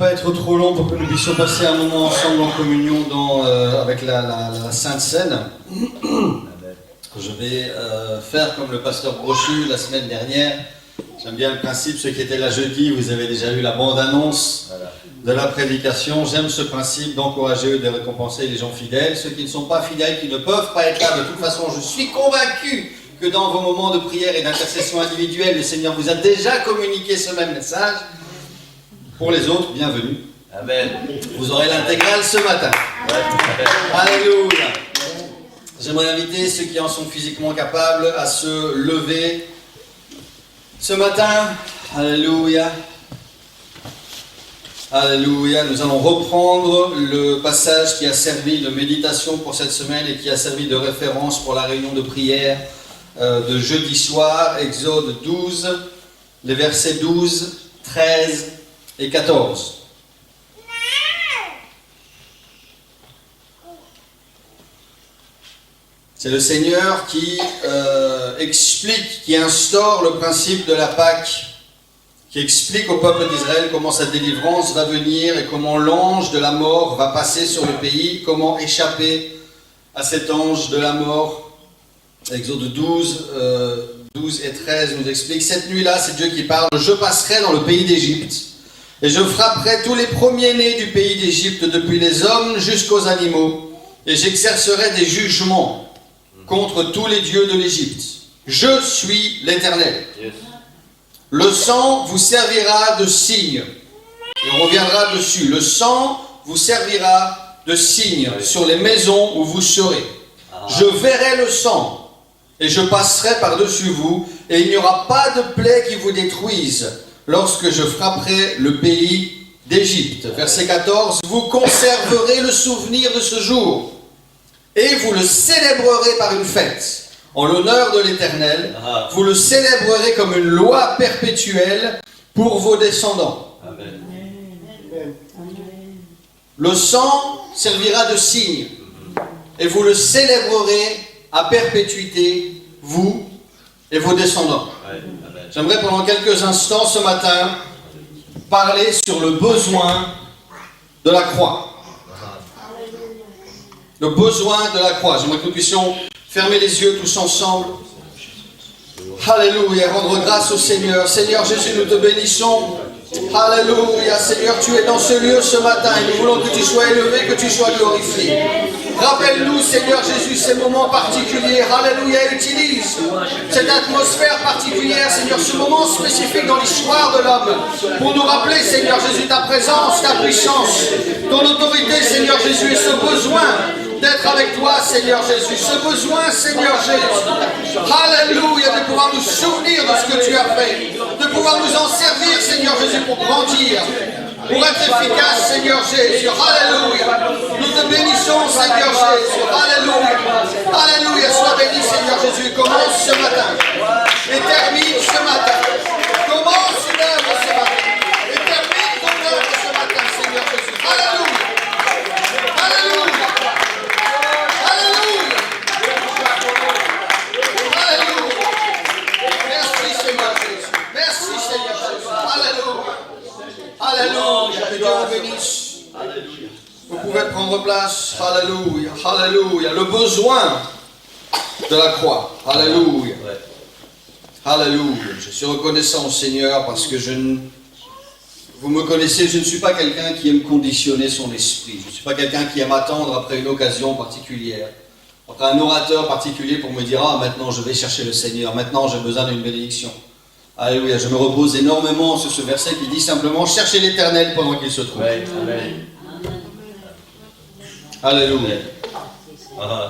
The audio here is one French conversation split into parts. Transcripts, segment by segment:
pas être trop long pour que nous puissions passer un moment ensemble en communion avec la Sainte Seine. Je vais faire comme le pasteur Brochu la semaine dernière. J'aime bien le principe, ceux qui étaient là jeudi, vous avez déjà eu la bande-annonce de la prédication. J'aime ce principe d'encourager et de récompenser les gens fidèles. Ceux qui ne sont pas fidèles, qui ne peuvent pas être là, de toute façon, je suis convaincu que dans vos moments de prière et d'intercession individuelle, le Seigneur vous a déjà communiqué ce même message. Pour les autres, bienvenue. Amen. Vous aurez l'intégrale ce matin. Amen. Alléluia. J'aimerais inviter ceux qui en sont physiquement capables à se lever ce matin. Alléluia. Alléluia. Nous allons reprendre le passage qui a servi de méditation pour cette semaine et qui a servi de référence pour la réunion de prière de jeudi soir, Exode 12, les versets 12, 13 et 14. C'est le Seigneur qui explique, qui instaure le principe de la Pâque, qui explique au peuple d'Israël comment sa délivrance va venir et comment l'ange de la mort va passer sur le pays, comment échapper à cet ange de la mort. Exode 12, 12 et 13 nous explique, cette nuit-là, c'est Dieu qui parle, je passerai dans le pays d'Égypte et je frapperai tous les premiers-nés du pays d'Égypte, depuis les hommes jusqu'aux animaux, et j'exercerai des jugements contre tous les dieux de l'Égypte. Je suis l'Éternel. Yes. Le sang vous servira de signe. Et on reviendra dessus. Le sang vous servira de signe sur les maisons où vous serez. Je verrai le sang et je passerai par-dessus vous, et il n'y aura pas de plaie qui vous détruise lorsque je frapperai le pays d'Égypte. Verset 14. Vous conserverez le souvenir de ce jour et vous le célébrerez par une fête, en l'honneur de l'Éternel. Vous le célébrerez comme une loi perpétuelle pour vos descendants. Amen. Le sang servira de signe, et vous le célébrerez à perpétuité, vous et vos descendants. J'aimerais pendant quelques instants ce matin parler sur le besoin de la croix. Le besoin de la croix. J'aimerais que nous puissions fermer les yeux tous ensemble. Alléluia. Rendre grâce au Seigneur. Seigneur Jésus, nous te bénissons. Alléluia. Seigneur, tu es dans ce lieu ce matin et nous voulons que tu sois élevé, que tu sois glorifié. Rappelle-nous, Seigneur Jésus, ces moments particuliers. Alléluia. Utilise cette atmosphère particulière, Seigneur, ce moment spécifique dans l'histoire de l'homme pour nous rappeler, Seigneur Jésus, ta présence, ta puissance, ton autorité, Seigneur Jésus, et ce besoin d'être avec toi, Seigneur Jésus. Ce besoin, Seigneur Jésus. Alléluia, de pouvoir nous souvenir de ce que tu as fait. De pouvoir nous en servir, Seigneur Jésus, pour grandir. Pour être efficace, Seigneur Jésus. Alléluia. Nous te bénissons, Seigneur Jésus. Alléluia. Alléluia. Sois béni, Seigneur Jésus. Commence ce matin. Et termine ce matin. Commence une œuvre ce matin. Et termine ton œuvre ce matin, Seigneur Jésus. Alléluia. Alléluia. Alléluia. Alléluia. Merci, Seigneur Jésus. Merci, Seigneur Jésus. Alléluia. Alléluia. Que Dieu vous bénisse. Alléluia. Vous pouvez prendre place. Alléluia. Alléluia. Le besoin de la croix. Alléluia. Alléluia. Je suis reconnaissant au Seigneur parce que vous me connaissez, je ne suis pas quelqu'un qui aime conditionner son esprit. Je ne suis pas quelqu'un qui aime attendre après une occasion particulière, après un orateur particulier pour me dire « Ah, maintenant je vais chercher le Seigneur, maintenant j'ai besoin d'une bénédiction. » Alléluia. Je me repose énormément sur ce verset qui dit simplement « Cherchez l'Éternel pendant qu'il se trouve. » Amen. Alléluia.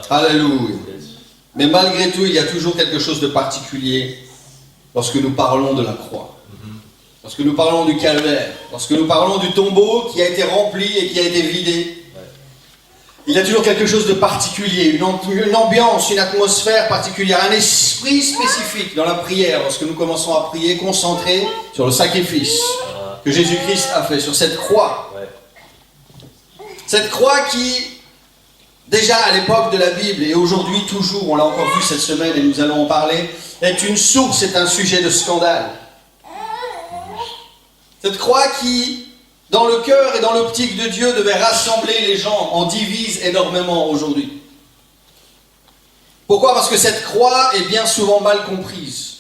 Alléluia. Mais malgré tout, il y a toujours quelque chose de particulier lorsque nous parlons de la croix. Lorsque nous parlons du calvaire. Lorsque nous parlons du tombeau qui a été rempli et qui a été vidé. Il y a toujours quelque chose de particulier, une ambiance, une atmosphère particulière, un esprit spécifique dans la prière lorsque nous commençons à prier concentré sur le sacrifice que Jésus-Christ a fait, sur cette croix. Cette croix qui, déjà à l'époque de la Bible et aujourd'hui toujours, on l'a encore vu cette semaine et nous allons en parler, est une source, est un sujet de scandale. Cette croix qui, dans le cœur et dans l'optique de Dieu, devait rassembler les gens, en divise énormément aujourd'hui. Pourquoi? Parce que cette croix est bien souvent mal comprise.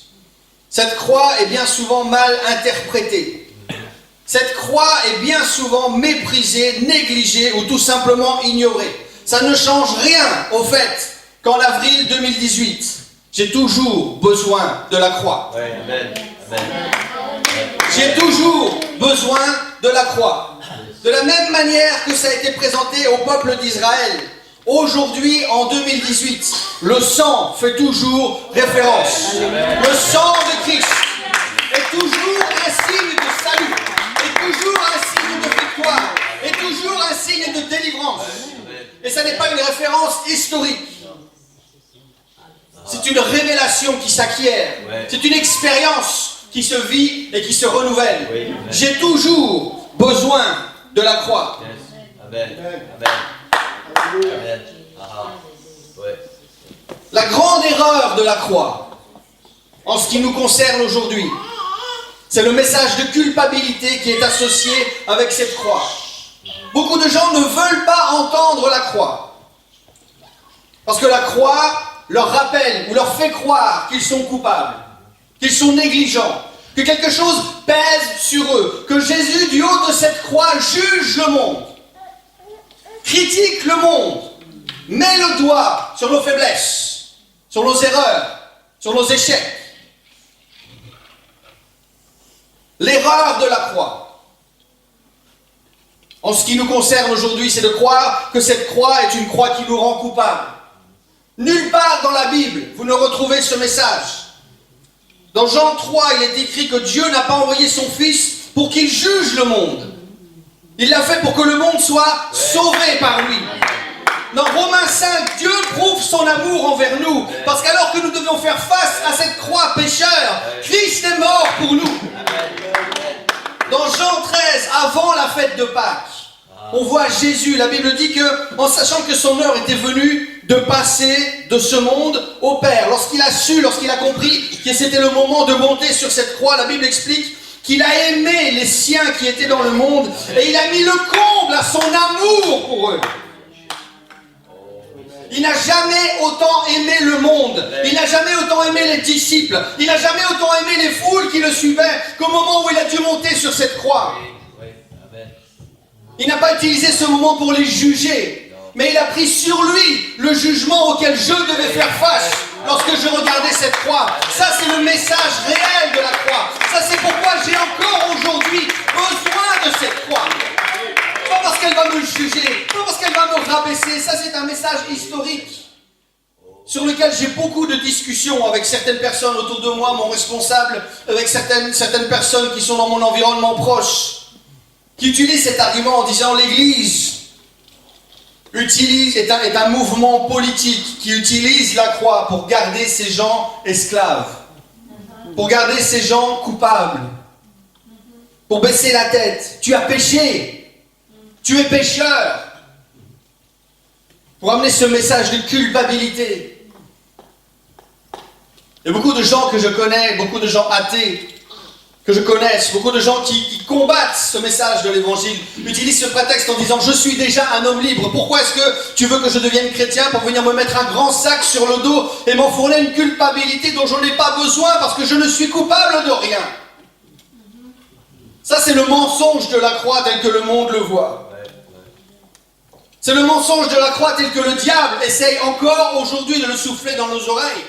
Cette croix est bien souvent mal interprétée. Cette croix est bien souvent méprisée, négligée ou tout simplement ignorée. Ça ne change rien au fait qu'en avril 2018, j'ai toujours besoin de la croix. J'ai toujours besoin de la croix. De la même manière que ça a été présenté au peuple d'Israël, aujourd'hui, en 2018, le sang fait toujours référence. Le sang de Christ est toujours un signe de salut, est toujours un signe de victoire, est toujours un signe de délivrance. Et ça n'est pas une référence historique. C'est une révélation qui s'acquiert. C'est une expérience qui se vit et qui se renouvelle. J'ai toujours besoin de la croix. La grande erreur de la croix, en ce qui nous concerne aujourd'hui, c'est le message de culpabilité qui est associé avec cette croix. Beaucoup de gens ne veulent pas entendre la croix, parce que la croix leur rappelle ou leur fait croire qu'ils sont coupables, qu'ils sont négligents, que quelque chose pèse sur eux, que Jésus, du haut de cette croix, juge le monde, critique le monde, met le doigt sur nos faiblesses, sur nos erreurs, sur nos échecs. L'erreur de la croix, en ce qui nous concerne aujourd'hui, c'est de croire que cette croix est une croix qui nous rend coupables. Nulle part dans la Bible, vous ne retrouvez ce message. Dans Jean 3, il est écrit que Dieu n'a pas envoyé son Fils pour qu'il juge le monde. Il l'a fait pour que le monde soit sauvé par lui. Dans Romains 5, Dieu prouve son amour envers nous, parce qu'alors que nous devions faire face à cette croix pécheur, Christ est mort pour nous. Dans Jean 13, avant la fête de Pâques, on voit Jésus, la Bible dit que, en sachant que son heure était venue de passer de ce monde au Père, lorsqu'il a compris que c'était le moment de monter sur cette croix, la Bible explique qu'il a aimé les siens qui étaient dans le monde et il a mis le comble à son amour pour eux. Il n'a jamais autant aimé le monde, il n'a jamais autant aimé les disciples, il n'a jamais autant aimé les foules qui le suivaient qu'au moment où il a dû monter sur cette croix. Il n'a pas utilisé ce moment pour les juger, mais il a pris sur lui le jugement auquel je devais faire face lorsque je regardais cette croix. Ça, c'est le message réel de la croix. Ça, c'est pourquoi j'ai encore aujourd'hui besoin de cette croix. Pas parce qu'elle va me juger, pas parce qu'elle va me rabaisser. Ça, c'est un message historique sur lequel j'ai beaucoup de discussions avec certaines personnes autour de moi, mon responsable, avec certaines personnes qui sont dans mon environnement proche, qui utilisent cet argument en disant l'Église est un mouvement politique qui utilise la croix pour garder ces gens esclaves, pour garder ces gens coupables, pour baisser la tête. Tu as péché, tu es pécheur, pour amener ce message de culpabilité. Il y a beaucoup de gens que je connais, beaucoup de gens athées que je connaisse, beaucoup de gens qui combattent ce message de l'évangile, utilisent ce prétexte en disant « Je suis déjà un homme libre, pourquoi est-ce que tu veux que je devienne chrétien pour venir me mettre un grand sac sur le dos et m'en fournir une culpabilité dont je n'ai pas besoin parce que je ne suis coupable de rien ?» Ça, c'est le mensonge de la croix tel que le monde le voit. C'est le mensonge de la croix tel que le diable essaye encore aujourd'hui de le souffler dans nos oreilles.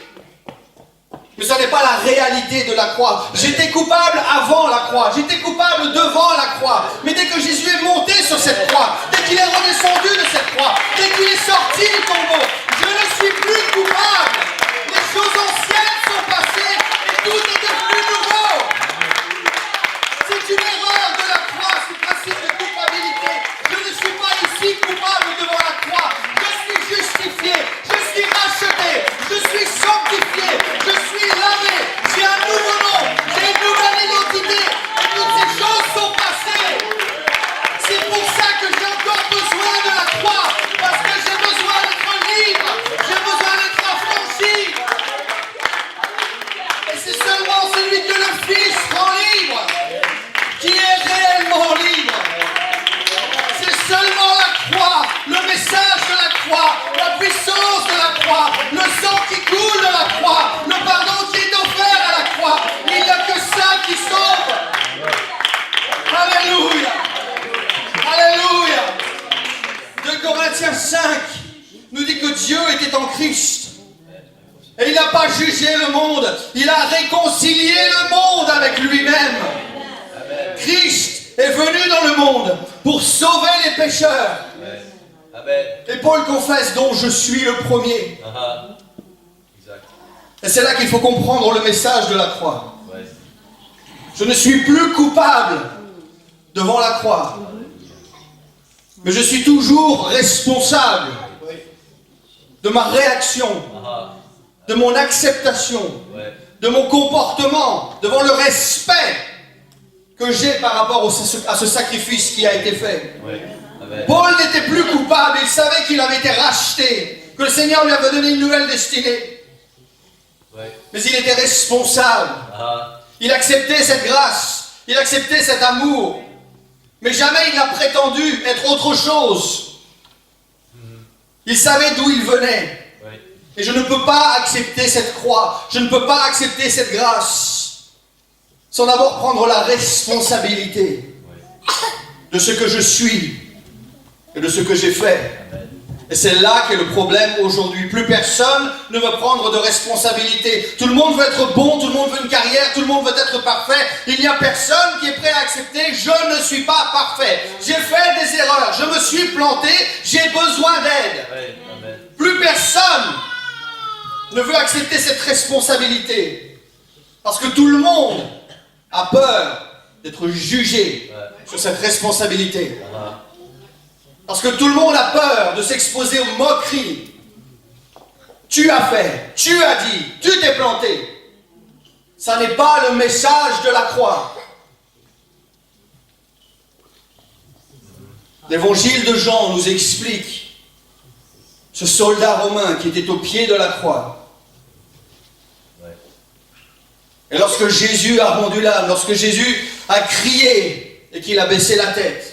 Mais ça n'est pas la réalité de la croix. J'étais coupable avant la croix. J'étais coupable devant la croix. Mais dès que Jésus est monté sur cette croix, dès qu'il est redescendu de cette croix, dès qu'il est sorti du tombeau, je ne suis plus coupable. Les choses anciennes sont passées et tout est devenu nouveau. C'est une erreur de la croix, ce principe de culpabilité. Je ne suis pas ici coupable devant la croix. Je suis justifié, je suis racheté, je suis sanctifié, je suis lavé, j'ai un nouveau nom, j'ai une nouvelle identité, et toutes ces choses sont passées. C'est pour ça que j'ai encore besoin de la croix, parce que j'ai besoin nous dit que Dieu était en Christ. Et il n'a pas jugé le monde, il a réconcilié le monde avec lui-même. Christ est venu dans le monde pour sauver les pécheurs. Et Paul confesse, dont je suis le premier. Et c'est là qu'il faut comprendre le message de la croix. Je ne suis plus coupable devant la croix, mais je suis toujours responsable de ma réaction, de mon acceptation, de mon comportement, devant le respect que j'ai par rapport à ce sacrifice qui a été fait. Paul n'était plus coupable, il savait qu'il avait été racheté, que le Seigneur lui avait donné une nouvelle destinée. Mais il était responsable. Il acceptait cette grâce, il acceptait cet amour, mais jamais il n'a prétendu être autre chose. Il savait d'où il venait. Et je ne peux pas accepter cette croix, je ne peux pas accepter cette grâce sans d'abord prendre la responsabilité de ce que je suis et de ce que j'ai fait. Et c'est là qu'est le problème aujourd'hui. Plus personne ne veut prendre de responsabilité. Tout le monde veut être bon, tout le monde veut une carrière, tout le monde veut être parfait. Il n'y a personne qui est prêt à accepter « je ne suis pas parfait, j'ai fait des erreurs, je me suis planté, j'ai besoin d'aide ». Plus personne ne veut accepter cette responsabilité. Parce que tout le monde a peur d'être jugé sur cette responsabilité. Parce que tout le monde a peur de s'exposer aux moqueries. Tu as fait, tu as dit, tu t'es planté. Ça n'est pas le message de la croix. L'évangile de Jean nous explique ce soldat romain qui était au pied de la croix. Et lorsque Jésus a rendu l'âme, lorsque Jésus a crié et qu'il a baissé la tête,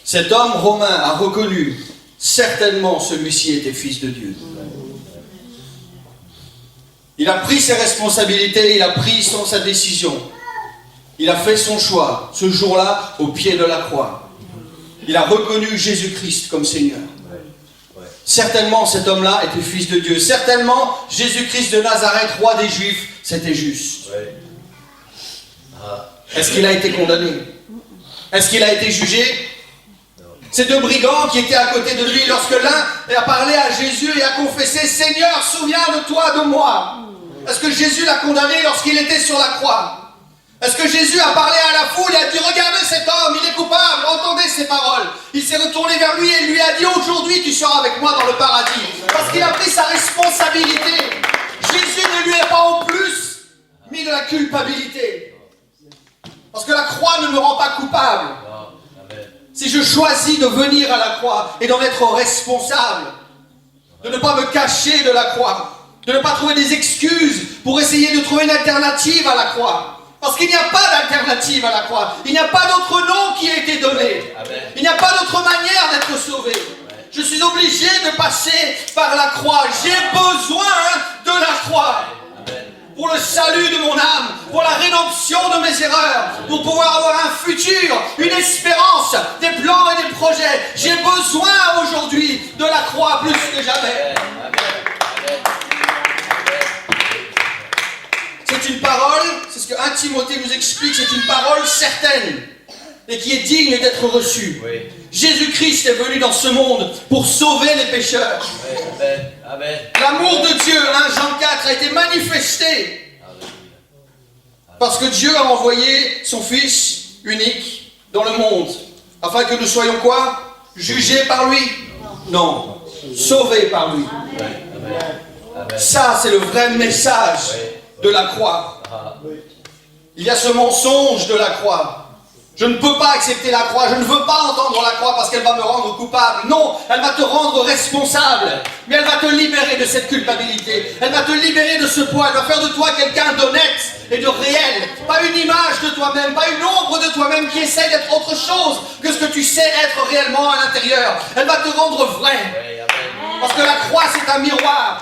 cet homme romain a reconnu, certainement celui-ci était fils de Dieu. Il a pris ses responsabilités, il a pris sa décision. Il a fait son choix, ce jour-là, au pied de la croix. Il a reconnu Jésus-Christ comme Seigneur. Certainement, cet homme-là était fils de Dieu. Certainement, Jésus-Christ de Nazareth, roi des Juifs, c'était juste. Est-ce qu'il a été condamné? Est-ce qu'il a été jugé? Ces deux brigands qui étaient à côté de lui, lorsque l'un a parlé à Jésus et a confessé « Seigneur, souviens-toi de moi ». Est-ce que Jésus l'a condamné lorsqu'il était sur la croix? Est-ce que Jésus a parlé à la foule et a dit « Regardez cet homme, il est coupable, entendez ses paroles ». Il s'est retourné vers lui et lui a dit « Aujourd'hui, tu seras avec moi dans le paradis ». Parce qu'il a pris sa responsabilité. Jésus ne lui a pas en plus mis de la culpabilité. Parce que la croix ne me rend pas coupable. Si je choisis de venir à la croix et d'en être responsable, de ne pas me cacher de la croix, de ne pas trouver des excuses pour essayer de trouver une alternative à la croix. Parce qu'il n'y a pas d'alternative à la croix. Il n'y a pas d'autre nom qui a été donné. Il n'y a pas d'autre manière d'être sauvé. Je suis obligé de passer par la croix. J'ai besoin de la croix. Pour le salut de mon âme, pour la rédemption de mes erreurs, pour pouvoir avoir un futur, une espérance, des plans et des projets. J'ai besoin aujourd'hui de la croix plus que jamais. C'est une parole, c'est ce que 1 Timothée nous explique, c'est une parole certaine et qui est digne d'être reçue. Jésus-Christ est venu dans ce monde pour sauver les pécheurs. L'amour de Dieu, 1 Jean 4, a été manifesté parce que Dieu a envoyé son Fils unique dans le monde afin que nous soyons quoi? Jugés par lui? Non, sauvés par lui. Ça, c'est le vrai message de la croix. Il y a ce mensonge de la croix. Je ne peux pas accepter la croix, je ne veux pas entendre la croix parce qu'elle va me rendre coupable. Non, elle va te rendre responsable, mais elle va te libérer de cette culpabilité. Elle va te libérer de ce poids, elle va faire de toi quelqu'un d'honnête et de réel. Pas une image de toi-même, pas une ombre de toi-même qui essaie d'être autre chose que ce que tu sais être réellement à l'intérieur. Elle va te rendre vrai. Parce que la croix, c'est un miroir.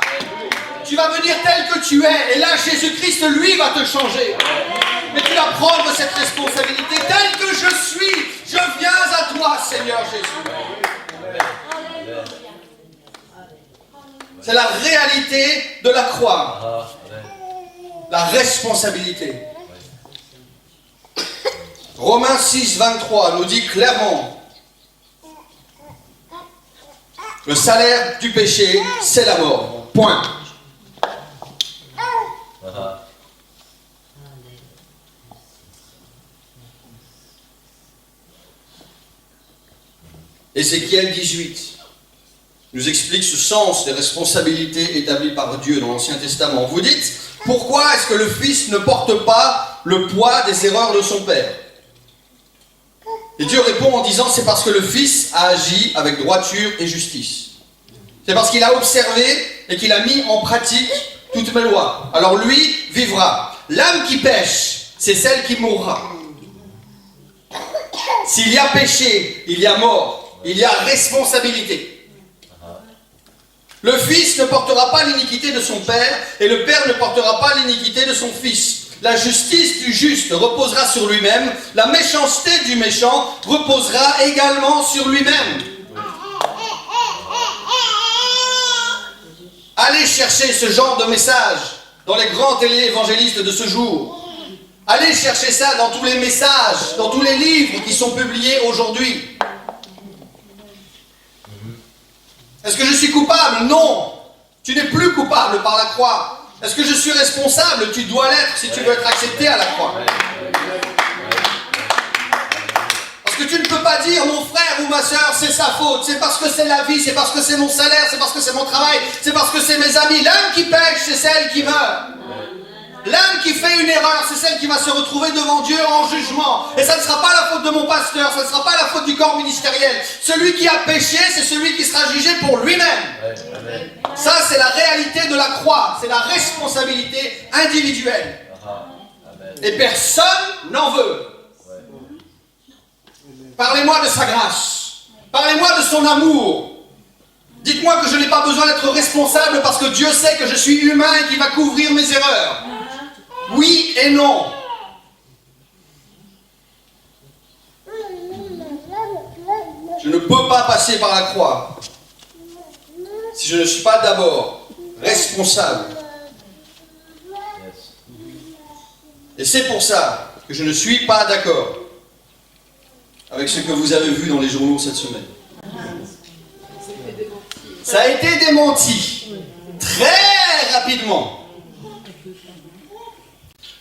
Tu vas venir tel que tu es, et là, Jésus-Christ, lui, va te changer. Mais tu vas prendre cette responsabilité. Tel que je suis, je viens à toi, Seigneur Jésus. C'est la réalité de la croix. La responsabilité. Romains 6, 23 nous dit clairement, le salaire du péché, c'est la mort. Point. Ézéchiel 18 nous explique ce sens des responsabilités établies par Dieu dans l'Ancien Testament. Vous dites, pourquoi est-ce que le Fils ne porte pas le poids des erreurs de son Père? Et Dieu répond en disant, c'est parce que le Fils a agi avec droiture et justice. C'est parce qu'il a observé et qu'il a mis en pratique toutes mes lois. Alors lui vivra. L'âme qui pêche, c'est celle qui mourra. S'il y a péché, il y a mort. Il y a responsabilité. Le Fils ne portera pas l'iniquité de son Père et le Père ne portera pas l'iniquité de son Fils. La justice du juste reposera sur lui-même, la méchanceté du méchant reposera également sur lui-même. Allez chercher ce genre de message dans les grands téléévangélistes de ce jour. Allez chercher ça dans tous les messages, dans tous les livres qui sont publiés aujourd'hui. Est-ce que je suis coupable? Non. Tu n'es plus coupable par la croix. Est-ce que je suis responsable? Tu dois l'être si tu veux être accepté à la croix. Parce que tu ne peux pas dire, mon frère ou ma soeur, c'est sa faute. C'est parce que c'est la vie, c'est parce que c'est mon salaire, c'est parce que c'est mon travail, c'est parce que c'est mes amis. L'âme qui pêche, c'est celle qui meurt. L'âme qui fait une erreur, c'est celle qui va se retrouver devant Dieu en jugement. Et ça ne sera pas la faute de mon pasteur, ça ne sera pas la faute du corps ministériel. Celui qui a péché, c'est celui qui sera jugé pour lui-même. Ça, c'est la réalité de la croix. C'est la responsabilité individuelle. Et personne n'en veut. Parlez-moi de sa grâce. Parlez-moi de son amour. Dites-moi que je n'ai pas besoin d'être responsable parce que Dieu sait que je suis humain et qu'il va couvrir mes erreurs. Oui et non. Je ne peux pas passer par la croix si je ne suis pas d'abord responsable. Et c'est pour ça que je ne suis pas d'accord avec ce que vous avez vu dans les journaux cette semaine. Ça a été démenti très rapidement.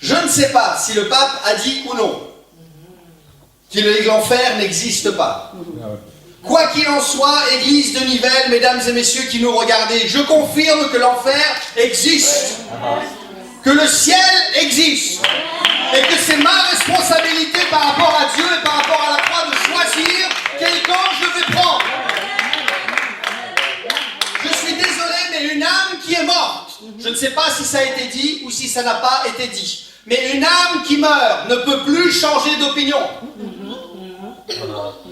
Je ne sais pas si le pape a dit ou non que l'enfer n'existe pas. Quoi qu'il en soit, Église de Nivelles, mesdames et messieurs qui nous regardez, je confirme que l'enfer existe, que le ciel existe, et que c'est ma responsabilité par rapport à Dieu et par rapport à la croix de choisir quel camp je vais prendre. Je suis désolé, mais une âme qui est morte, je ne sais pas si ça a été dit ou si ça n'a pas été dit, mais une âme qui meurt ne peut plus changer d'opinion.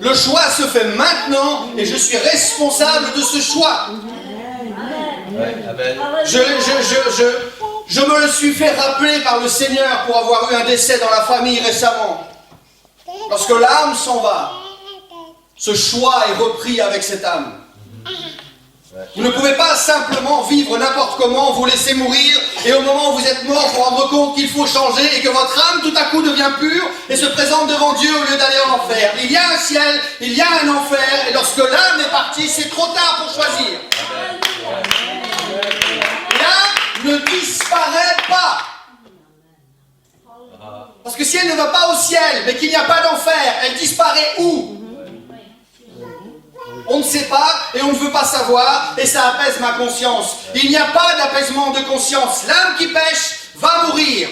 Le choix se fait maintenant et je suis responsable de ce choix. Je me le suis fait rappeler par le Seigneur pour avoir eu un décès dans la famille récemment. Lorsque l'âme s'en va, ce choix est repris avec cette âme. Vous ne pouvez pas simplement vivre n'importe comment, vous laisser mourir, et au moment où vous êtes mort, vous rendre compte qu'il faut changer et que votre âme tout à coup devient pure et se présente devant Dieu au lieu d'aller en enfer. Il y a un ciel, il y a un enfer, et lorsque l'âme est partie, c'est trop tard pour choisir. L'âme ne disparaît pas. Parce que si elle ne va pas au ciel, mais qu'il n'y a pas d'enfer, elle disparaît où? On ne sait pas et on ne veut pas savoir et ça apaise ma conscience. Il n'y a pas d'apaisement de conscience. L'âme qui pêche va mourir.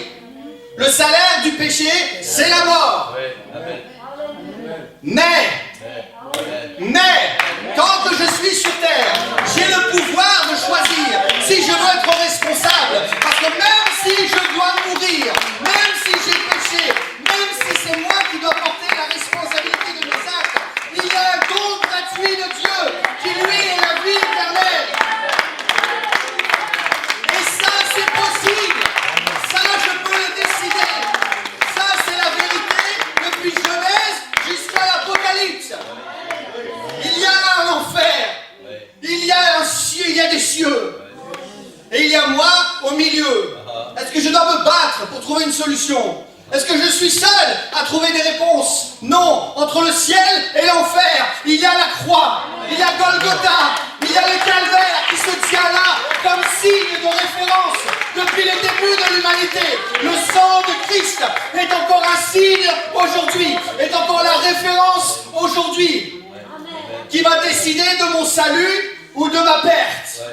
Le salaire du péché, c'est la mort. Mais, tant que je suis sur terre, j'ai le pouvoir de choisir si je veux être responsable. Parce que même si je dois mourir, même si j'ai péché, même si c'est moi qui dois porter la responsabilité de mes actes, il y a un don gratuit de Dieu qui lui est la vie éternelle. Et ça, c'est possible. Ça, je peux le décider. Ça, c'est la vérité depuis Genèse jusqu'à l'Apocalypse. Il y a un enfer. trouver une solution? Est-ce que je suis seul à trouver des réponses? Non. Entre le ciel et l'enfer, il y a la croix, il y a Golgotha, il y a le calvaire qui se tient là comme signe de référence depuis le début de l'humanité. Le sang de Christ est encore un signe aujourd'hui, est encore la référence aujourd'hui qui va décider de mon salut ou de ma perte.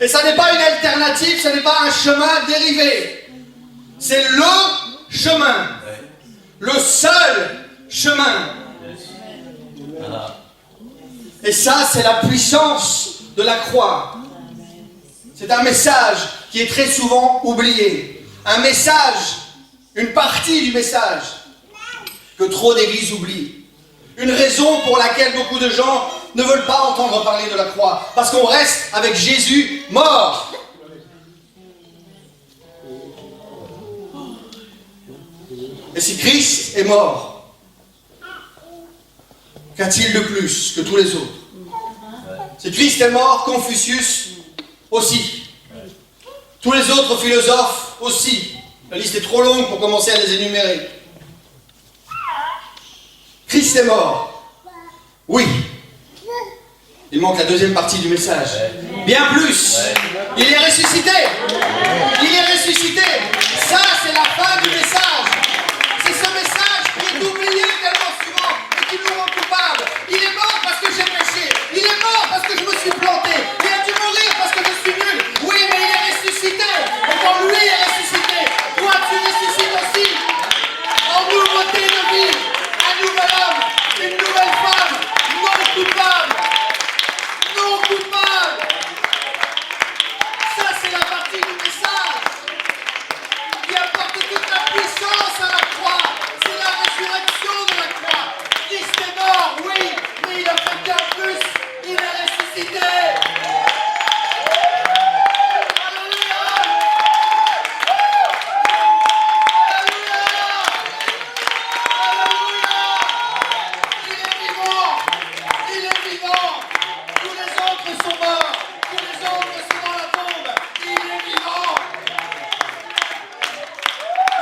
Et ça n'est pas une alternative, ce n'est pas un chemin dérivé. C'est le chemin, le seul chemin. Et ça, c'est la puissance de la croix. C'est un message qui est très souvent oublié. Un message, une partie du message que trop d'églises oublient. Une raison pour laquelle beaucoup de gens ne veulent pas entendre parler de la croix. Parce qu'on reste avec Jésus mort. Et si Christ est mort, qu'a-t-il de plus que tous les autres? Si Christ est mort, Confucius aussi. Tous les autres philosophes aussi. La liste est trop longue pour commencer à les énumérer. Christ est mort. Oui. Il manque la deuxième partie du message. Bien plus. Il est ressuscité. Il est ressuscité. Ça, c'est la fin du message. C'est ce message qui est oublié tellement souvent et qui nous rend coupables. Il est mort parce que j'ai péché. Il est mort parce que je me suis planté. Il a dû mourir parce que je suis nul. Oui, mais il est ressuscité. Et quand lui est ressuscité, toi tu ressuscites aussi. En nouveauté de vie. Un nouvel homme, une nouvelle femme, non coupable. Non coupable. Ça, c'est la partie du message qui apporte toute la puissance à la croix. C'est la résurrection de la croix. Christ est mort, oui, mais il a fait bien plus. Il est ressuscité. Alléluia. Alléluia. Il est vivant. Tous les autres sont morts. Tous les autres sont dans la tombe. Il est vivant.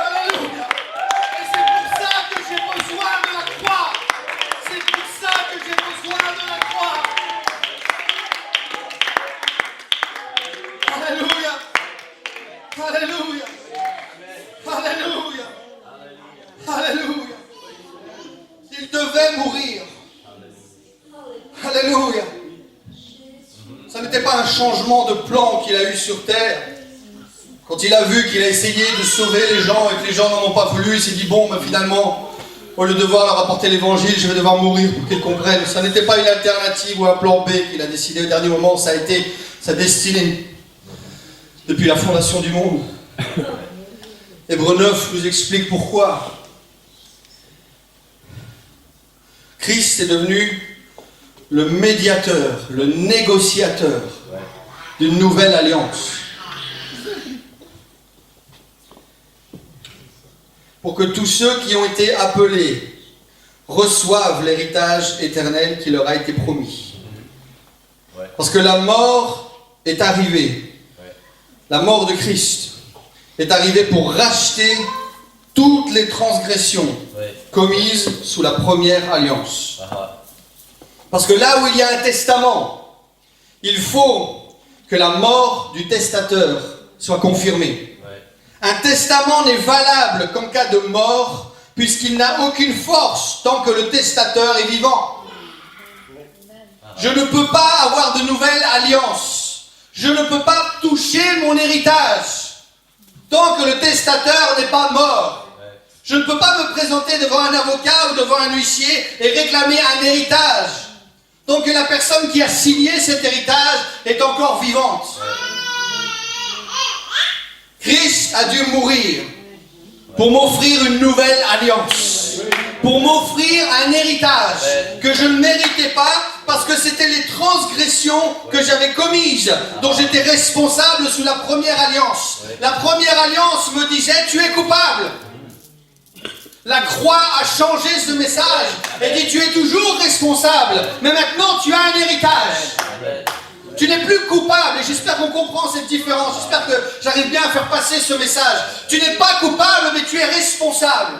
Alléluia. Et c'est pour ça que j'ai besoin de la croix. C'est pour ça que j'ai besoin de la croix. Alléluia. Alléluia. Alléluia. Alléluia. Il devait mourir. Alléluia. Ça n'était pas un changement de plan qu'il a eu sur terre. Quand il a vu qu'il a essayé de sauver les gens et que les gens n'en ont pas voulu, il s'est dit bon, ben finalement, au lieu de devoir leur apporter l'évangile, je vais devoir mourir pour qu'ils comprennent. Ça n'était pas une alternative ou un plan B qu'il a décidé au dernier moment, ça a été sa destinée. Depuis la fondation du monde. Hébreux 9 nous explique pourquoi. Christ est devenu le médiateur, le négociateur d'une nouvelle alliance. Pour que tous ceux qui ont été appelés reçoivent l'héritage éternel qui leur a été promis. Parce que la mort est arrivée. La mort de Christ est arrivée pour racheter toutes les transgressions commises sous la première alliance. Parce que là où il y a un testament, il faut que la mort du testateur soit confirmée. Un testament n'est valable qu'en cas de mort, puisqu'il n'a aucune force tant que le testateur est vivant. Je ne peux pas avoir de nouvelle alliance. Je ne peux pas toucher mon héritage tant que le testateur n'est pas mort. Je ne peux pas me présenter devant un avocat ou devant un huissier et réclamer un héritage tant que la personne qui a signé cet héritage est encore vivante. Christ a dû mourir pour m'offrir une nouvelle alliance, pour m'offrir un héritage que je ne méritais pas parce que c'était les transgressions que j'avais commises, dont j'étais responsable sous la première alliance. La première alliance me disait « tu es coupable ». La croix a changé ce message et dit tu es toujours responsable, mais maintenant tu as un héritage. Tu n'es plus coupable, et j'espère qu'on comprend cette différence, j'espère que j'arrive bien à faire passer ce message. Tu n'es pas coupable, mais tu es responsable.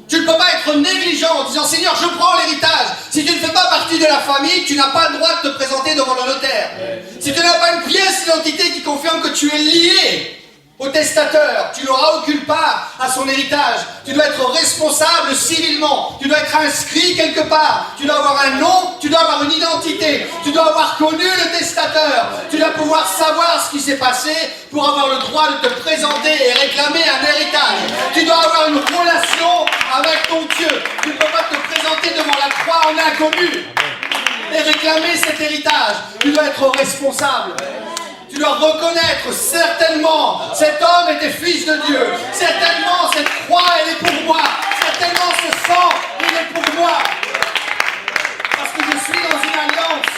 Tu ne peux pas être négligent en disant « Seigneur, je prends l'héritage ». Si tu ne fais pas partie de la famille, tu n'as pas le droit de te présenter devant le notaire. Si tu n'as pas une pièce d'identité qui confirme que tu es lié au testateur, tu n'auras aucune part à son héritage. Tu dois être responsable civilement. Tu dois être inscrit quelque part. Tu dois avoir un nom, tu dois avoir une identité. Tu dois avoir connu le testateur. Tu dois pouvoir savoir ce qui s'est passé pour avoir le droit de te présenter et réclamer un héritage. Tu dois avoir une relation avec ton Dieu. Tu ne peux pas te présenter devant la croix en inconnu et réclamer cet héritage. Tu dois être responsable. Tu dois reconnaître, certainement, cet homme était fils de Dieu. Certainement, cette croix, elle est pour moi. Certainement, ce sang, il est pour moi. Parce que je suis dans une alliance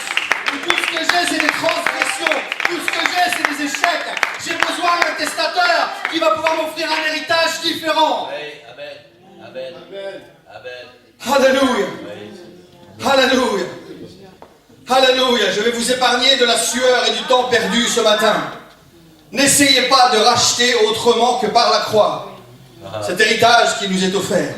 où tout ce que j'ai, c'est des transgressions. Tout ce que j'ai, c'est des échecs. J'ai besoin d'un testateur qui va pouvoir m'offrir un héritage différent. Amen. Amen. Alléluia. Alléluia. Alléluia, je vais vous épargner de la sueur et du temps perdu ce matin. N'essayez pas de racheter autrement que par la croix cet héritage qui nous est offert.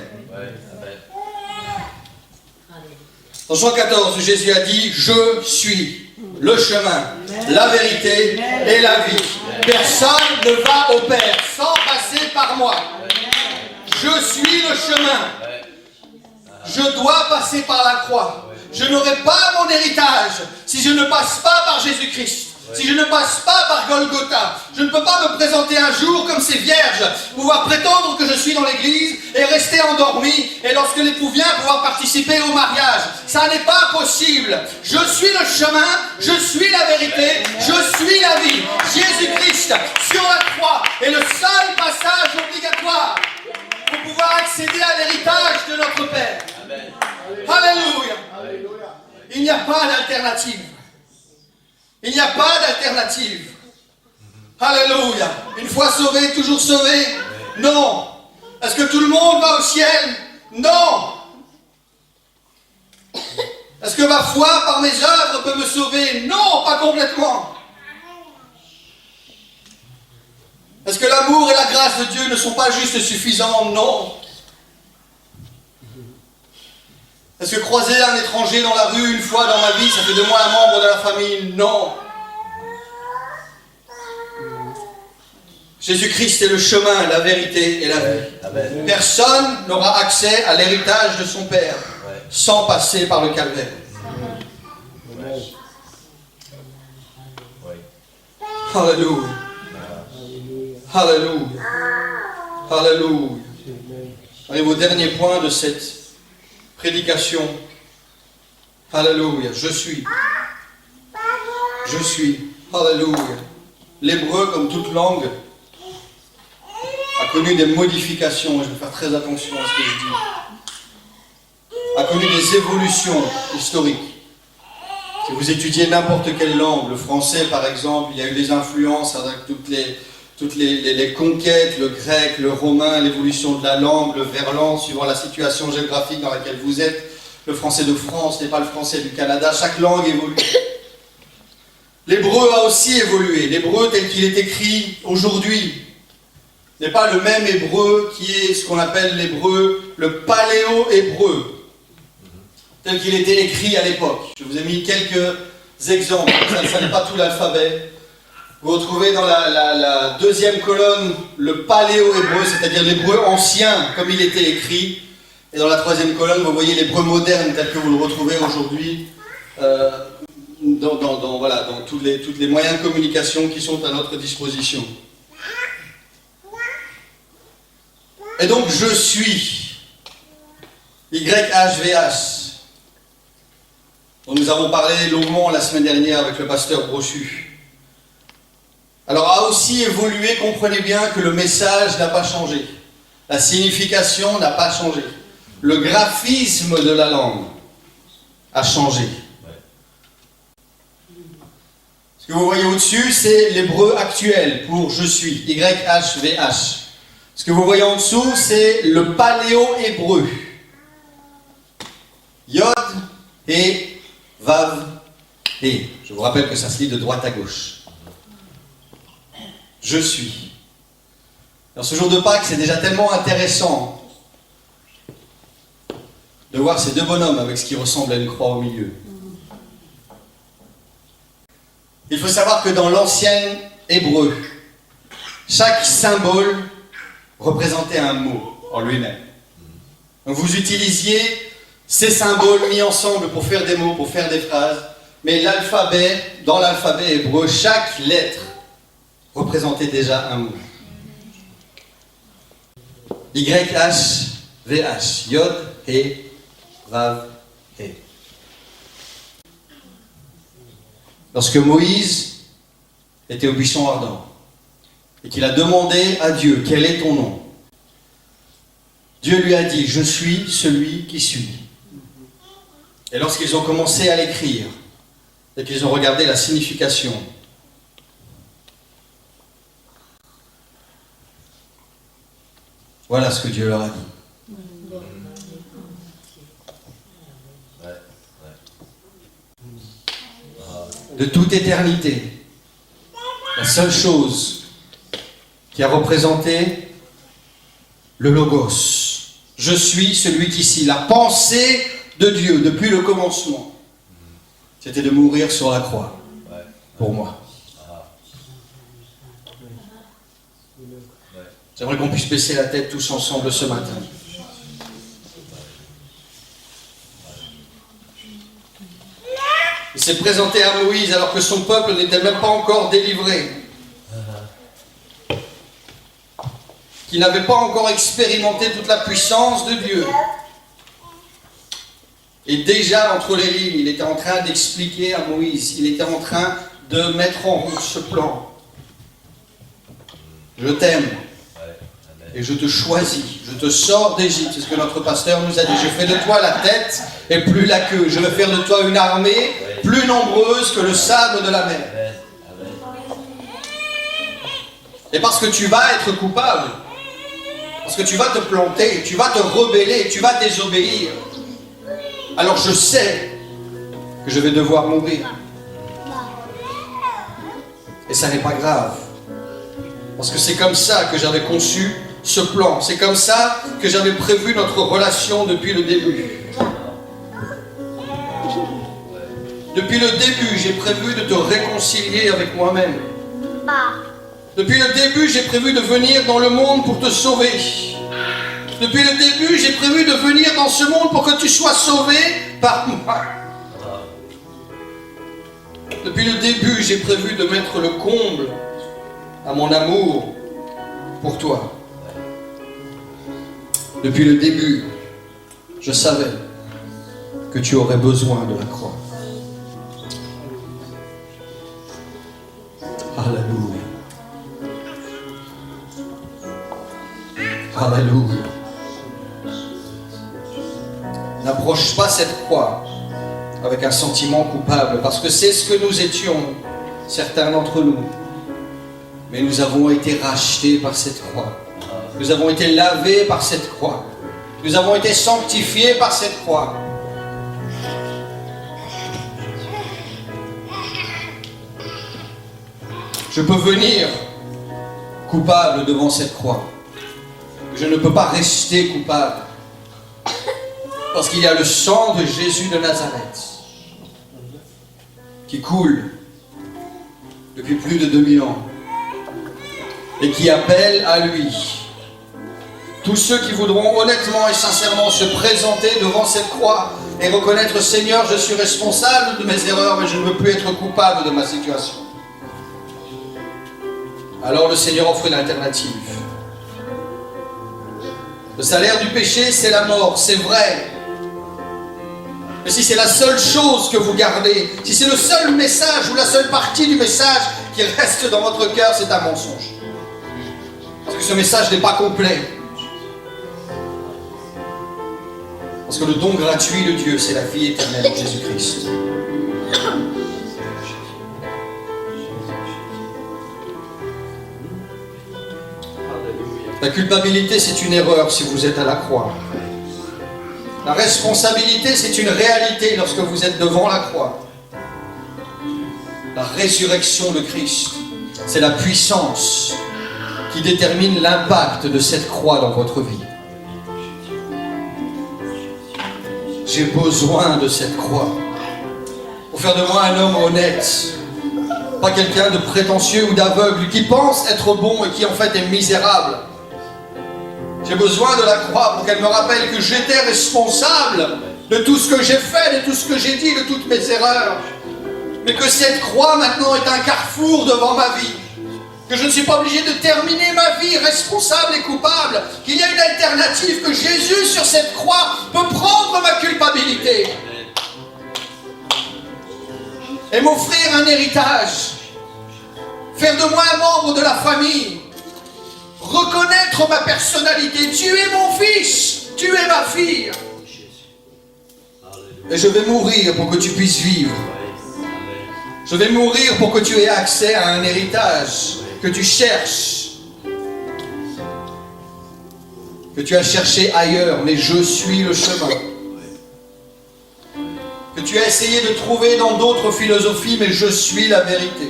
Dans Jean 14, Jésus a dit « Je suis le chemin, la vérité et la vie. Personne ne va au Père sans passer par moi. Je suis le chemin. Je dois passer par la croix. Je n'aurai pas mon héritage si je ne passe pas par Jésus-Christ, si je ne passe pas par Golgotha. Je ne peux pas me présenter un jour comme ces vierges, pouvoir prétendre que je suis dans l'église et rester endormi, et lorsque l'époux vient, pouvoir participer au mariage. Ça n'est pas possible. Je suis le chemin, je suis la vérité, je suis la vie. Jésus-Christ sur la croix est le seul passage obligatoire pour pouvoir accéder à l'héritage de notre Père. Alléluia. Il n'y a pas d'alternative. Il n'y a pas d'alternative. Alléluia. Une fois sauvé, toujours sauvé? Non. Est-ce que tout le monde va au ciel? Non. Est-ce que ma foi par mes œuvres peut me sauver? Non, pas complètement. Est-ce que l'amour et la grâce de Dieu ne sont pas juste suffisants? Non. Est-ce que croiser un étranger dans la rue une fois dans ma vie, ça fait de moi un membre de la famille? Non. Jésus-Christ est le chemin, la vérité et la vie. Amen. Personne n'aura accès à l'héritage de son Père sans passer par le calvaire. Alléluia. Alléluia. Alléluia. Arrive au dernier point de cette prédication. Alléluia. Je suis. Je suis. Alléluia. L'hébreu, comme toute langue, a connu des modifications. Je vais faire très attention à ce que je dis. A connu des évolutions historiques. Si vous étudiez n'importe quelle langue, le français par exemple, il y a eu des influences avec toutes les conquêtes, le grec, le romain, l'évolution de la langue, le verlan, suivant la situation géographique dans laquelle vous êtes. Le français de France n'est pas le français du Canada, chaque langue évolue. L'hébreu a aussi évolué. L'hébreu tel qu'il est écrit aujourd'hui n'est pas le même hébreu qui est ce qu'on appelle l'hébreu, le paléo-hébreu, tel qu'il était écrit à l'époque. Je vous ai mis quelques exemples, ça n'est pas tout l'alphabet. Vous retrouvez dans la deuxième colonne le paléo-hébreu, c'est-à-dire l'hébreu ancien, comme il était écrit. Et dans la troisième colonne, vous voyez l'hébreu moderne, tel que vous le retrouvez aujourd'hui, dans tous les moyens de communication qui sont à notre disposition. Et donc, je suis, YHVH, dont nous avons parlé longuement la semaine dernière avec le pasteur Brochu. Alors, a aussi évolué, comprenez bien que le message n'a pas changé. La signification n'a pas changé. Le graphisme de la langue a changé. Ce que vous voyez au-dessus, c'est l'hébreu actuel pour je suis, YHVH. Ce que vous voyez en dessous, c'est le paléo-hébreu. Yod et Vav et. Je vous rappelle que ça se lit de droite à gauche. Je suis. Dans ce jour de Pâques, c'est déjà tellement intéressant de voir ces deux bonhommes avec ce qui ressemble à une croix au milieu. Il faut savoir que dans l'ancien hébreu, chaque symbole représentait un mot en lui-même. Donc vous utilisiez ces symboles mis ensemble pour faire des mots, pour faire des phrases, mais dans l'alphabet hébreu, chaque lettre représentait déjà un mot. YH, VH, Yod, He, Vav, He. Lorsque Moïse était au buisson ardent et qu'il a demandé à Dieu, quel est ton nom? Dieu lui a dit, je suis celui qui suis. Et lorsqu'ils ont commencé à l'écrire et qu'ils ont regardé la signification, voilà ce que Dieu leur a dit. De toute éternité, la seule chose qui a représenté le Logos, je suis celui qui suis, la pensée de Dieu depuis le commencement, c'était de mourir sur la croix pour moi. J'aimerais qu'on puisse baisser la tête tous ensemble ce matin. Il s'est présenté à Moïse alors que son peuple n'était même pas encore délivré, qu'il n'avait pas encore expérimenté toute la puissance de Dieu. Et déjà, entre les lignes, il était en train d'expliquer à Moïse, il était en train de mettre en route ce plan. Je t'aime et je te choisis, je te sors d'Égypte. C'est ce que notre pasteur nous a dit. Je fais de toi la tête et plus la queue. Je vais faire de toi une armée plus nombreuse que le sable de la mer. Et parce que tu vas être coupable, parce que tu vas te planter, tu vas te rebeller, tu vas désobéir, alors je sais que je vais devoir mourir. Et ça n'est pas grave. Parce que c'est comme ça que j'avais conçu ce plan. C'est comme ça que j'avais prévu notre relation depuis le début. Depuis le début, j'ai prévu de te réconcilier avec moi-même. Depuis le début, j'ai prévu de venir dans le monde pour te sauver. Depuis le début, j'ai prévu de venir dans ce monde pour que tu sois sauvé par moi. Depuis le début, j'ai prévu de mettre le comble à mon amour pour toi. Depuis le début, je savais que tu aurais besoin de la croix. Alléluia. Alléluia. N'approche pas cette croix avec un sentiment coupable, parce que c'est ce que nous étions, certains d'entre nous. Mais nous avons été rachetés par cette croix. Nous avons été lavés par cette croix. Nous avons été sanctifiés par cette croix. Je peux venir coupable devant cette croix. Je ne peux pas rester coupable. Parce qu'il y a le sang de Jésus de Nazareth qui coule depuis plus de 2000 ans et qui appelle à lui tous ceux qui voudront honnêtement et sincèrement se présenter devant cette croix et reconnaître: Seigneur, je suis responsable de mes erreurs, mais je ne veux plus être coupable de ma situation. Alors le Seigneur offre une alternative. Le salaire du péché, c'est la mort, c'est vrai. Mais si c'est la seule chose que vous gardez, si c'est le seul message ou la seule partie du message qui reste dans votre cœur, c'est un mensonge. Parce que ce message n'est pas complet. Parce que le don gratuit de Dieu, c'est la vie éternelle en Jésus-Christ. La culpabilité, c'est une erreur si vous êtes à la croix. La responsabilité, c'est une réalité lorsque vous êtes devant la croix. La résurrection de Christ, c'est la puissance qui détermine l'impact de cette croix dans votre vie. J'ai besoin de cette croix pour faire de moi un homme honnête, pas quelqu'un de prétentieux ou d'aveugle qui pense être bon et qui en fait est misérable. J'ai besoin de la croix pour qu'elle me rappelle que j'étais responsable de tout ce que j'ai fait, de tout ce que j'ai dit, de toutes mes erreurs. Mais que cette croix maintenant est un carrefour devant ma vie. Que je ne suis pas obligé de terminer ma vie responsable et coupable. Qu'il y a une alternative, que Jésus sur cette croix peut prendre ma culpabilité et m'offrir un héritage. Faire de moi un membre de la famille. Reconnaître ma personnalité. Tu es mon fils, tu es ma fille. Et je vais mourir pour que tu puisses vivre. Je vais mourir pour que tu aies accès à un héritage que tu cherches, que tu as cherché ailleurs, mais je suis le chemin. Que tu as essayé de trouver dans d'autres philosophies, mais je suis la vérité.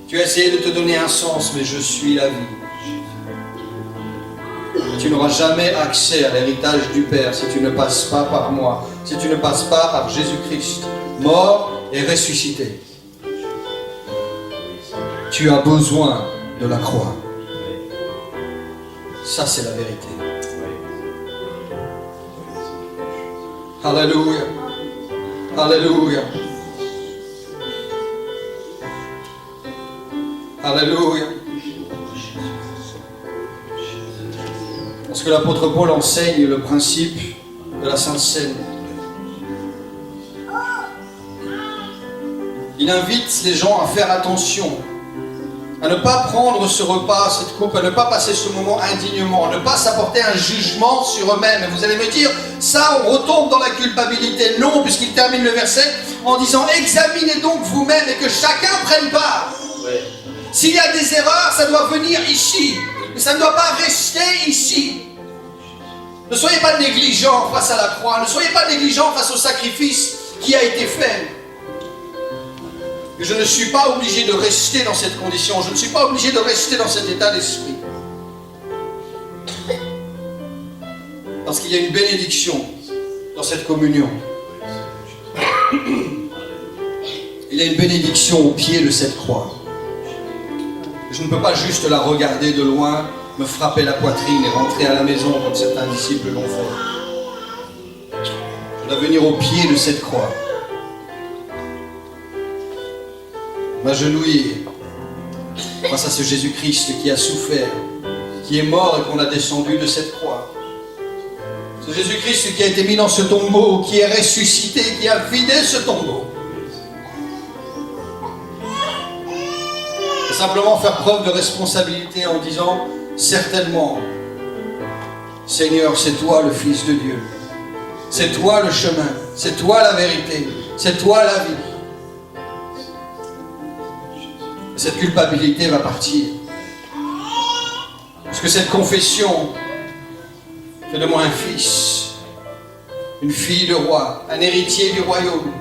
Tu as essayé de te donner un sens, mais je suis la vie. Tu n'auras jamais accès à l'héritage du Père si tu ne passes pas par moi, si tu ne passes pas par Jésus-Christ, mort et ressuscité. Tu as besoin de la croix. Ça, c'est la vérité. Alléluia. Alléluia. Alléluia. Parce que l'apôtre Paul enseigne le principe de la Sainte Seine. Il invite les gens à faire attention, à ne pas prendre ce repas, cette coupe, à ne pas passer ce moment indignement, à ne pas s'apporter un jugement sur eux-mêmes. Et vous allez me dire, ça on retombe dans la culpabilité. Non, puisqu'il termine le verset en disant, examinez donc vous-même et que chacun prenne part. Ouais. S'il y a des erreurs, ça doit venir ici. Mais ça ne doit pas rester ici. Ne soyez pas négligents face à la croix. Ne soyez pas négligents face au sacrifice qui a été fait. Et je ne suis pas obligé de rester dans cette condition. Je ne suis pas obligé de rester dans cet état d'esprit. Parce qu'il y a une bénédiction dans cette communion. Il y a une bénédiction au pied de cette croix. Je ne peux pas juste la regarder de loin, me frapper la poitrine et rentrer à la maison comme certains disciples l'ont fait. Je dois venir au pied de cette croix, m'agenouiller face à ce Jésus-Christ qui a souffert, qui est mort et qu'on a descendu de cette croix. Ce Jésus-Christ qui a été mis dans ce tombeau, qui est ressuscité, qui a vidé ce tombeau. Et simplement faire preuve de responsabilité en disant, certainement, Seigneur, c'est toi le Fils de Dieu. C'est toi le chemin. C'est toi la vérité. C'est toi la vie. Et cette culpabilité va partir. Parce que cette confession fait de moi un fils, une fille de roi, un héritier du royaume.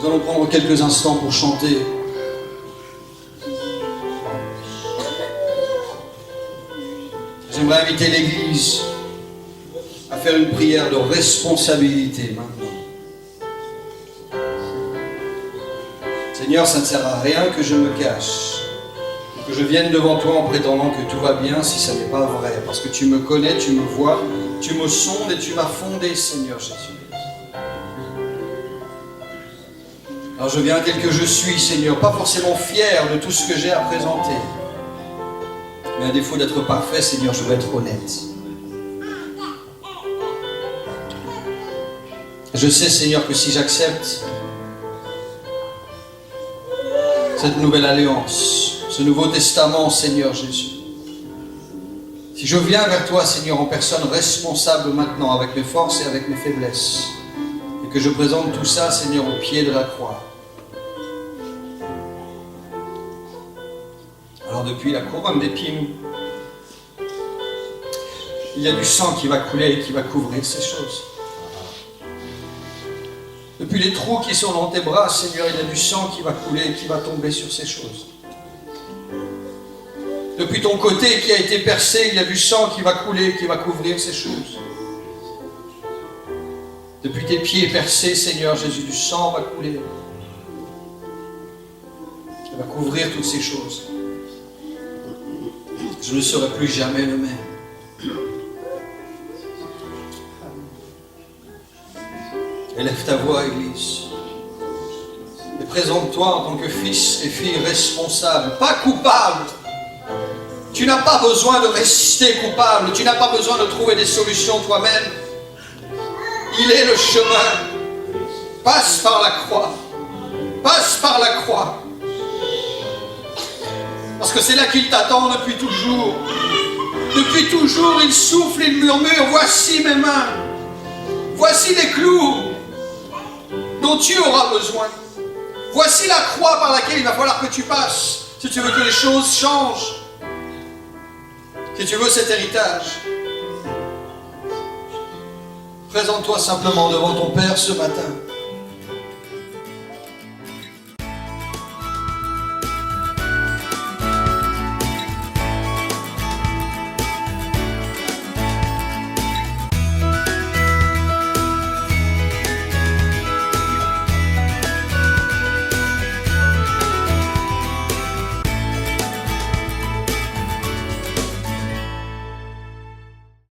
Nous allons prendre quelques instants pour chanter. J'aimerais inviter l'Église à faire une prière de responsabilité maintenant. Seigneur, ça ne sert à rien que je me cache, que je vienne devant toi en prétendant que tout va bien si ça n'est pas vrai, parce que tu me connais, tu me vois, tu me sondes et tu m'as fondé, Seigneur Jésus. Alors je viens tel que je suis, Seigneur, pas forcément fier de tout ce que j'ai à présenter. Mais à défaut d'être parfait, Seigneur, je veux être honnête. Je sais, Seigneur, que si j'accepte cette nouvelle alliance, ce nouveau testament, Seigneur Jésus, si je viens vers toi, Seigneur, en personne responsable maintenant, avec mes forces et avec mes faiblesses, et que je présente tout ça, Seigneur, au pied de la croix, alors depuis la couronne des pieds nus Il y a du sang qui va couler et qui va couvrir ces choses. Depuis les trous qui sont dans tes bras, Seigneur, il y a du sang qui va couler et qui va tomber sur ces choses. Depuis ton côté qui a été percé, il y a du sang qui va couler et qui va couvrir ces choses. Depuis tes pieds percés, Seigneur Jésus, du sang va couler. Il va couvrir toutes ces choses. Je ne serai plus jamais le même. Élève ta voix, Église. Et présente-toi en tant que fils et fille responsable, pas coupable. Tu n'as pas besoin de rester coupable. Tu n'as pas besoin de trouver des solutions toi-même. Il est le chemin. Passe par la croix. Passe par la croix. Parce que c'est là qu'il t'attend depuis toujours. Depuis toujours, il souffle, il murmure, voici mes mains. Voici les clous dont tu auras besoin. Voici la croix par laquelle il va falloir que tu passes si tu veux que les choses changent. Si tu veux cet héritage. Présente-toi simplement devant ton Père ce matin.